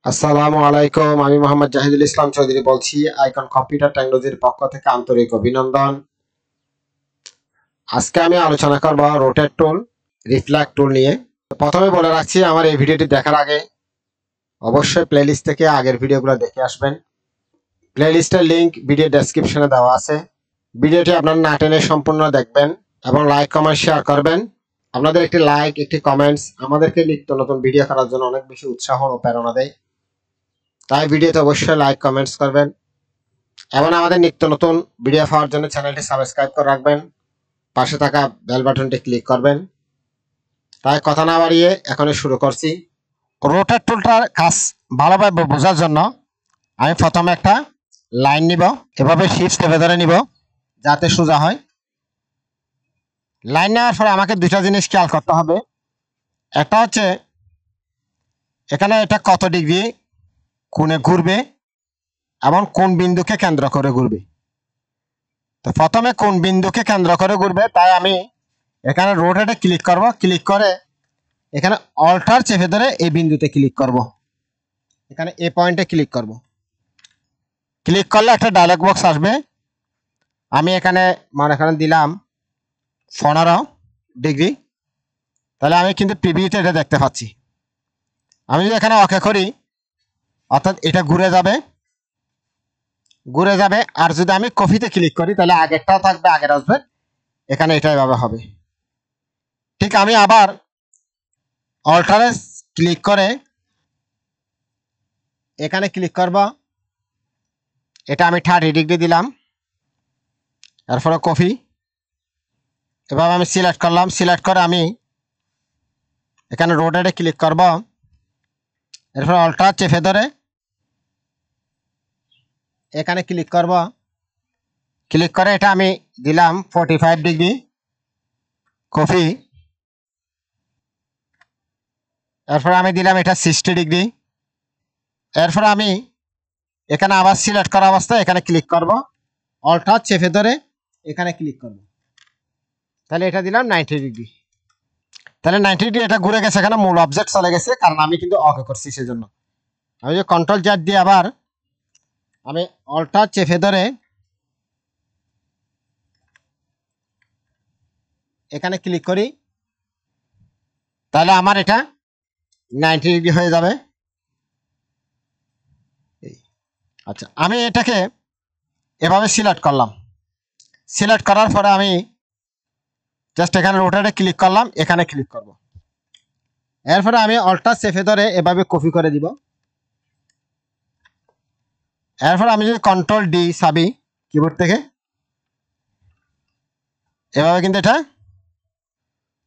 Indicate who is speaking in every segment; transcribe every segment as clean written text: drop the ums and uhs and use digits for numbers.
Speaker 1: আসসালামু আলাইকুম, আমি মোহাম্মদ জাহিদুল ইসলাম চৌধুরী বলছি আইকন কম্পিউটার টেকনোলজির পক্ষ থেকে আন্তরিক অভিনন্দন। আজকে আমি আলোচনা করব রোটেট টুল, রিফ্লেক্ট টুল নিয়ে। প্রথমে বলে রাখছি, আমার এই ভিডিওটি দেখার আগে অবশ্যই প্লেলিস্ট থেকে আগের ভিডিওগুলো দেখে আসবেন। প্লেলিস্টের লিংক ভিডিও ডেসক্রিপশনে দেওয়া আছে। ভিডিওটি আপনারা না টেনে সম্পূর্ণ দেখবেন এবং লাইক কমেন্ট শেয়ার করবেন। আপনাদের একটি লাইক, একটি কমেন্টস আমাদেরকে নিত্য নতুন ভিডিও করার জন্য অনেক বেশি উৎসাহ ও প্রেরণা দেয়। তাই ভিডিওতে অবশ্যই লাইক কমেন্টস করবেন এবং আমাদের নিত্য নতুন ভিডিও পাওয়ার জন্য চ্যানেলটি সাবস্ক্রাইব করে রাখবেন, পাশে থাকা বেল বাটনটি ক্লিক করবেন। তাই কথা না বাড়িয়ে এখনই শুরু করছি। রোটেট টুলটার কাজ ভালোভাবে বোঝার জন্য আমি প্রথমে একটা লাইন নিব, এভাবে শিফট চেপে ধরে নিব যাতে সোজা হয়। লাইন নেওয়ার পরে আমাকে দুইটা জিনিস খেয়াল করতে হবে। একটা হচ্ছে এখানে এটা কত ডিগ্রি কোণে ঘুরবে এবং কোন বিন্দুকে কেন্দ্র করে ঘুরবে। তো প্রথমে কোন বিন্দুকে কেন্দ্র করে ঘুরবে, তাই আমি এখানে রোটেটে ক্লিক করব। ক্লিক করে এখানে অল্টার চেপে ধরে এই বিন্দুতে ক্লিক করব, এখানে এই পয়েন্টে ক্লিক করব। ক্লিক করলে একটা ডায়লগ বক্স আসবে। আমি এখানে এখানে দিলাম 15 ডিগ্রি, তাহলে আমি কিন্তু প্রিভিউতে এটা দেখতে পাচ্ছি। আমি যদি এখানে ওকে করি, অর্থাৎ এটা ঘুরে যাবে। আর যদি আমি কপিতে ক্লিক করি তাহলে আগেরটাও থাকবে, আগের আসবে, এখানে এটা এভাবে হবে। ঠিক আমি আবার অল্টারে ক্লিক করে এখানে ক্লিক করব। এটা আমি 30 ডিগ্রি দিলাম, এরপরে কপি, এভাবে আমি সিলেক্ট করলাম। সিলেক্ট করে আমি এখানে রোটেটে ক্লিক করব, এরপরে অল্টার চেপে ধরে এখানে ক্লিক করব। ক্লিক করে এটা আমি দিলাম 45 ডিগ্রি, কপি, এরপরে আমি দিলাম এটা 60 ডিগ্রি। এরপরে আমি এখানে আবার সিলেক্ট করা অবস্থায় এখানে ক্লিক করব, অল্টার চেপে ধরে এখানে ক্লিক করব, তাহলে এটা দিলাম 90 ডিগ্রি। তাহলে 90 ডিগ্রি এটা ঘুরে গেছে, এখানে মূল অবজেক্ট চলে গেছে, কারণ আমি কিন্তু ওকে করছি। সেজন্য আমি যে কন্ট্রোল জেড দিয়ে আবার আমি অল্টার চেপে ধরে এখানে ক্লিক করি, তাহলে আমার এটা 90 ডিগ্রি হয়ে যাবে। আচ্ছা, আমি এটাকে এভাবে সিলেক্ট করলাম। সিলেক্ট করার পরে আমি জাস্ট এখানে রোটেটে ক্লিক করলাম, এখানে ক্লিক করব। এরপরে আমি অল্টার চেপে ধরে এভাবে কপি করে দিব। এরপর আমি যদি কন্ট্রোল ডি চাবি কিবোর্ড থেকে, এভাবে কিন্তু এটা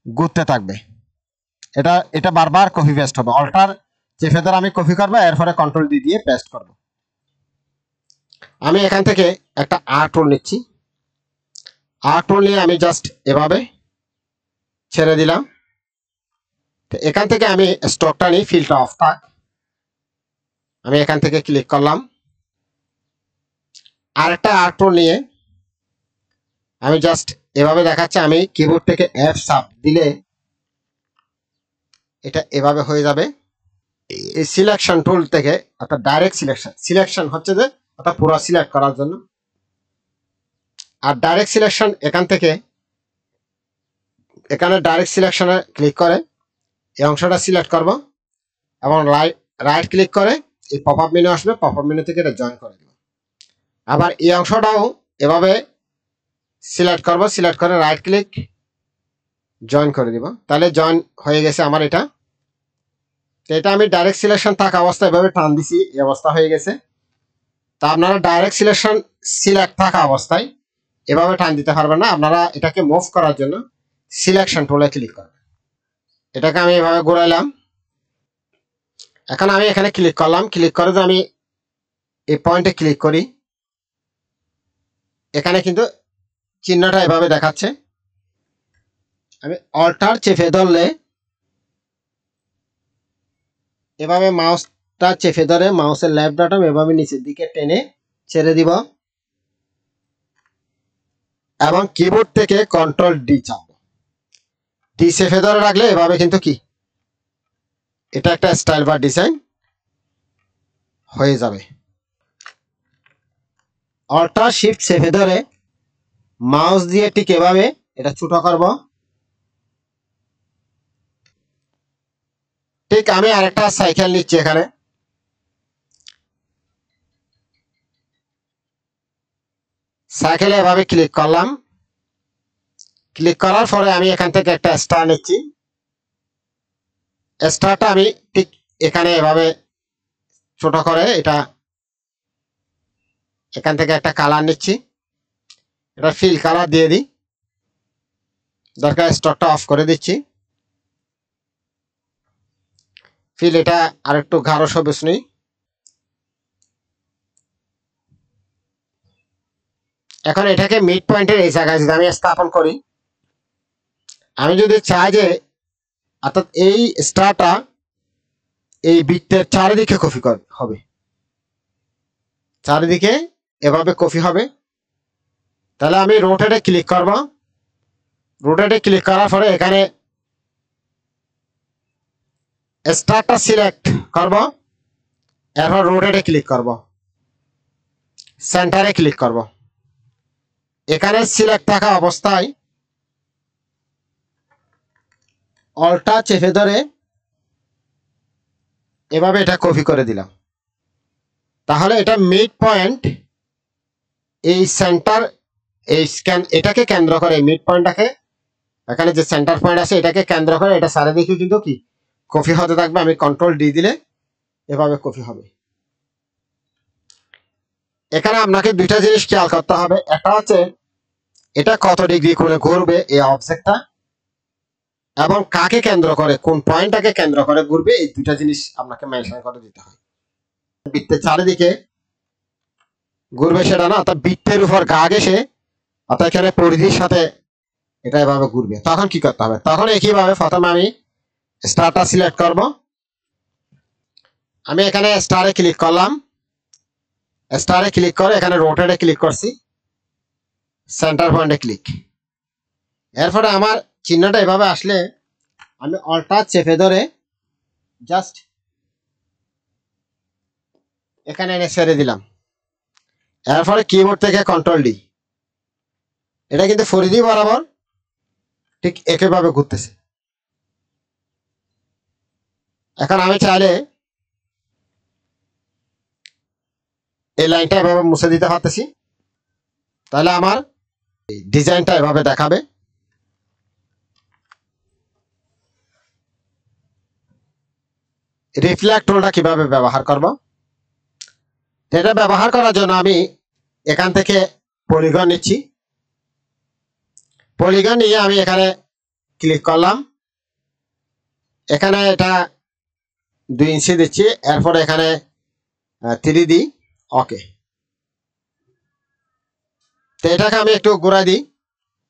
Speaker 1: ঘুরতে থাকবে। এটা বারবার কপি পেস্ট হবে। অল্টার চেপে ধরে আমি কপি করবো, এরপরে কন্ট্রোল ডি দিয়ে পেস্ট করব। আমি এখান থেকে একটা আর টুল নিচ্ছি। আর টুল নিয়ে আমি জাস্ট এভাবে ছেড়ে দিলাম। তো এখান থেকে আমি স্টকটা নিই, ফিল্ডটা অফ থাক। আমি এখান থেকে ক্লিক করলাম। আরেকটা আর টুল নিয়ে আমি জাস্ট এভাবে দেখাচ্ছি, আমি কিবোর্ড থেকে এফ চাপ দিলে এটা এভাবে হয়ে যাবে। এই সিলেকশন টুল থেকে, অর্থাৎ ডাইরেক্ট সিলেকশন হচ্ছে যে অর্থাৎ পুরো সিলেক্ট করার জন্য। আর ডাইরেক্ট সিলেকশন এখান থেকে এখানে ডাইরেক্ট সিলেকশনে ক্লিক করে এই অংশটা সিলেক্ট করব এবং রাইট ক্লিক করে এই পপ আপ মেনু আসবে, পপ আপ মেনু থেকে এটা জয়েন করে দেব। আবার এই অংশটাও এভাবে সিলেক্ট করব, সিলেক্ট করে রাইট ক্লিক জয়েন করে দিব, তাহলে জয়েন হয়ে গেছে আমার এটা। এটা আমি ডাইরেক্ট সিলেকশন থাকা অবস্থায় এভাবে টান দিছি, এই অবস্থা হয়ে গেছে। তা আপনারা ডাইরেক্ট সিলেকশন সিলেক্ট থাকা অবস্থায় এভাবে টান দিতে পারবেন না। আপনারা এটাকে মুভ করার জন্য সিলেকশন টুলে ক্লিক করবেন। এটাকে আমি এভাবে ঘোরাইলাম। এখন আমি এখানে ক্লিক করলাম। ক্লিক করে যে আমি এই পয়েন্টে ক্লিক করি, এখানে কিন্তু চিহ্নটা এভাবে দেখাচ্ছে। আমি অল্টার চেপে ধরলে এভাবে মাউসটা চেপে ধরে মাউসের লেফট বাটন এভাবে নিচের দিকে টেনে ছেড়ে দিব এবং কিবোর্ড থেকে কন্ট্রোল ডি চাপবো। ডি চেপে ধরে রাখলে এভাবে কিন্তু কি এটা একটা স্টাইল বা ডিজাইন হয়ে যাবে। অল্টার শিফট চেপে ধরে মাউস দিয়ে ঠিক এভাবে এটা ছোট করব। ঠিক আমি আরেকটা সাইকেল নিচ্ছি, এখানে সাইকেলে এভাবে ক্লিক করলাম। ক্লিক করার পরে আমি এখান থেকে একটা স্টার নিচ্ছি। স্টারটা আমি ঠিক এখানে এভাবে ছোট করে এটা এখান থেকে একটা কালার নিচ্ছি, এটা ফিল কালার দিয়ে দিই। দরকার স্টকটা অফ করে দিচ্ছি। ফিল এটা আরেকটু গাঢ় সবুজ নেই। এখন এটাকে মিড পয়েন্টের এই জায়গায় যদি আমি স্থাপন করি, আমি যদি চাই যে অর্থাৎ এই স্টারটা এই বৃত্তের চারিদিকে কপি হবে, চারিদিকে এভাবে কপি হবে, তাহলে আমি রোটেটে ক্লিক করব। রোটেটে ক্লিক করার পরে এখানে স্টারটা সিলেক্ট করব, এরপর রোটেটে ক্লিক করব, সেন্টারে ক্লিক করব। এখানে সিলেক্ট থাকা অবস্থায় অল্টা চেপে ধরে এভাবে এটা কপি করে দিলাম। তাহলে এটা মিড পয়েন্ট এই সেন্টার এই স্ক্যান এটাকে কেন্দ্র করে, মিড পয়েন্টটাকে এখানে যে সেন্টার পয়েন্ট আছে এটাকে কেন্দ্র করে এটা চারিদিকে কিন্তু কি কপি হতে থাকবে। আমি কন্ট্রোল ডি দিলে এভাবে কপি হবে। এখানে আপনাকে দুইটা জিনিস খেয়াল করতে হবে। একটা হচ্ছে এটা কত ডিগ্রি করে ঘুরবে এই অবজেক্টটা, এবং কাকে কেন্দ্র করে, কোন পয়েন্টটাকে কেন্দ্র করে ঘুরবে, এই দুইটা জিনিস আপনাকে মেনশন করে দিতে হয়। বৃত্তের চারিদিকে ঘুরবে সেটা না, অর্থাৎ বৃত্তের উপর গা ঘেঁষে অর্থাৎ এখানে পরিধির সাথে এটা এভাবে ঘুরবে। তখন কি করতে হবে? তখন একইভাবে প্রথমে আমি স্টারটা সিলেক্ট করব। আমি এখানে স্টারে ক্লিক করলাম, স্টারে ক্লিক করে এখানে রোটেটে ক্লিক করছি, সেন্টার পয়েন্টে ক্লিক। এরপরে আমার চিহ্নটা এভাবে আসলে আমি অল্টা চেপে ধরে জাস্ট এখানে এনে ছেড়ে দিলাম। এরপরে কিবোর্ড থেকে কন্ট্রোল ডি, এটা কিন্তু পরিধি বরাবর ঠিক একইভাবে ঘুরতেছে। এখন আমি চাইলে এই লাইনটা এভাবে মুছে দিতে পারতেছি, তাহলে আমার ডিজাইনটা এভাবে দেখাবে। রিফ্লেক্ট টুলটা কিভাবে ব্যবহার করব? এটা ব্যবহার করার জন্য আমি এখান থেকে পলিগন নিচ্ছি। পলিগন নিয়ে আমি এখানে ক্লিক করলাম, এখানে এটা 2 ইঞ্চি দিচ্ছি, এরপরে এখানে 3 দিই, ওকে। তো এটাকে আমি একটু ঘুরাই দিই,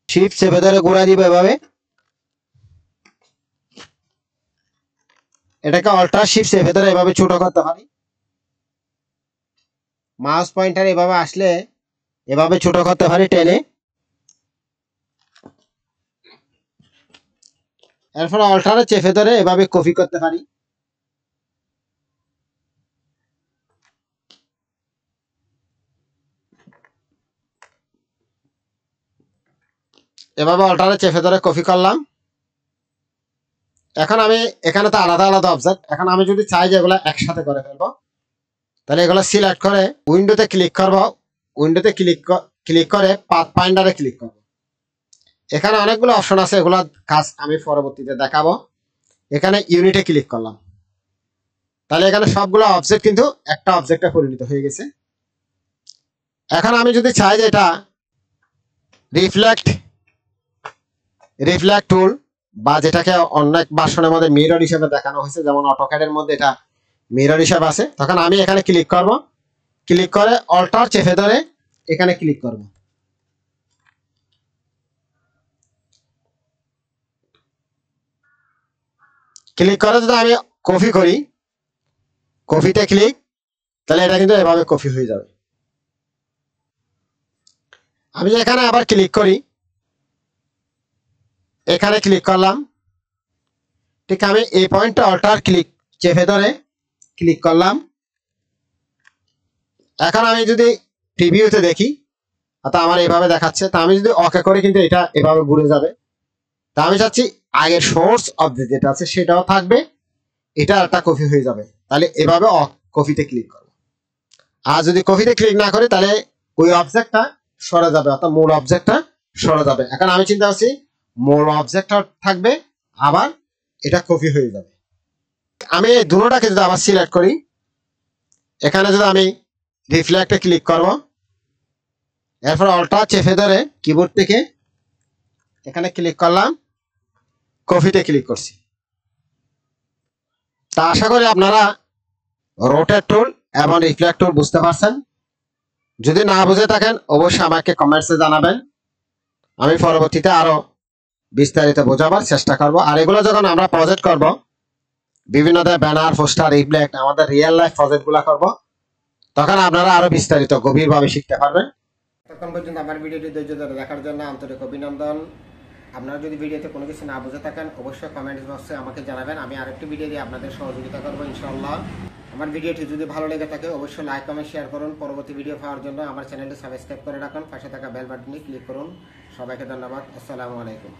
Speaker 1: শিফট চেপে ধরে ঘুরাই দিব এভাবে। এটাকে অল্টার শিফট চেপে ধরে এভাবে ছোট করতে পারি। মাউস পয়েন্টার এভাবে আসলে এভাবে ছোট করতে পারি টেনে। এরপর অল্টারে চেপে ধরে এভাবে কপি করতে পারি। এভাবে অল্টারে চেপে ধরে কপি করলাম। এখন আমি এখানে তো আলাদা আলাদা অবজেক্ট, এখন আমি যদি চাই যে এগুলো একসাথে করে ফেলবো, তাহলে এগুলো সিলেক্ট করে উইন্ডোতে ক্লিক করব। উইন্ডোতে ক্লিক করে পাথ ফাইন্ডারে ক্লিক করব। এখানে অনেকগুলো অপশন আছে, এগুলো কাজ আমি পরবর্তীতে দেখাবো। এখানে ইউনিটে ক্লিক করলাম, তাহলে এখানে সবগুলো অবজেক্ট কিন্তু একটা অবজেক্টে পরিণত হয়ে গেছে। এখন আমি যদি চাই যে এটা রিফ্লেক্ট টুল, বা যেটাকে অনেক ভার্সনের মধ্যে মিরর হিসেবে দেখানো হয়েছে, যেমন অটোক্যাডের মধ্যে এটা মিরর হিসেবে আছে, তখন আমি এখানে ক্লিক করব। ক্লিক করে অল্টার চেপে ধরে এখানে ক্লিক করব। ক্লিক করে যদি আমি কপি করি, কপিতে ক্লিক, তাহলে এটা কিন্তু এভাবে কপি হয়ে যাবে। আমি এখানে আবার ক্লিক করি, এখানে ক্লিক করলাম, ঠিক আমি এই পয়েন্টটা অল্টার ক্লিক চেপে ধরে ক্লিক করলাম, এখন আমি যদি প্রিভিউতে দেখি, অর্থাৎ আমার এইভাবে দেখাচ্ছে, তা আমি যদি ওকে করি কিন্তু এটা এভাবে ঘুরে যাবে। তা আমি চাচ্ছি আগের সোর্স অবজেক্ট যেটা আছে সেটাও থাকবে, এটা একটা কপি হয়ে যাবে। তাহলে এভাবে কপিতে ক্লিক করবো। আর যদি কপিতে ক্লিক না করি তাহলে ওই অবজেক্টটা সরে যাবে, অর্থাৎ মূল অবজেক্টটা সরে যাবে। এখন আমি চিন্তা করছি মূল অবজেক্টটা থাকবে, আবার এটা কপি হয়ে যাবে। আমি এই দুটোটাকে যদি আবার সিলেক্ট করি, এখানে যদি আমি রিফ্লেক্টে ক্লিক করব, এরপর অল্টা চেপে ধরে কিবোর্ড থেকে এখানে ক্লিক করলাম, কপিতে ক্লিক করছি। তা আশা করি আপনারা রোটেট টুল এবং রিফ্লেক্ট টুল বুঝতে পারছেন। যদি না বুঝে থাকেন অবশ্যই আমাকে কমেন্টসে জানাবেন, আমি পরবর্তীতে আরো বিস্তারিত বোঝাবার চেষ্টা করব। আর এগুলো যখন আমরা প্রজেক্ট করব, বিভিন্ন ব্যানার, পোস্টার, রিফ্লেক্ট, আমাদের রিয়েল লাইফ প্রজেক্টগুলো করব, তখন আপনারা আরো বিস্তারিত গভীরভাবে শিখতে পারবেন। তখন পর্যন্ত আমার ভিডিওটি ধৈর্য ধরে দেখার জন্য আন্তরিক অভিনন্দন। আপনারা যদি ভিডিওতে কোনো কিছু না বুঝে থাকেন অবশ্যই কমেন্টস বক্সে আমাকে জানাবেন, আমি আরেকটি ভিডিও দিয়ে আপনাদের সহযোগিতা করবো ইনশাআল্লাহ। আমার ভিডিওটি যদি ভালো লেগে থাকে অবশ্যই লাইক, কমেন্ট, শেয়ার করুন। পরবর্তী ভিডিও পাওয়ার জন্য আমার চ্যানেলটি সাবস্ক্রাইব করে রাখুন, পাশে থাকা বেল বাটনে ক্লিক করুন। সবাইকে ধন্যবাদ। আসসালামু আলাইকুম।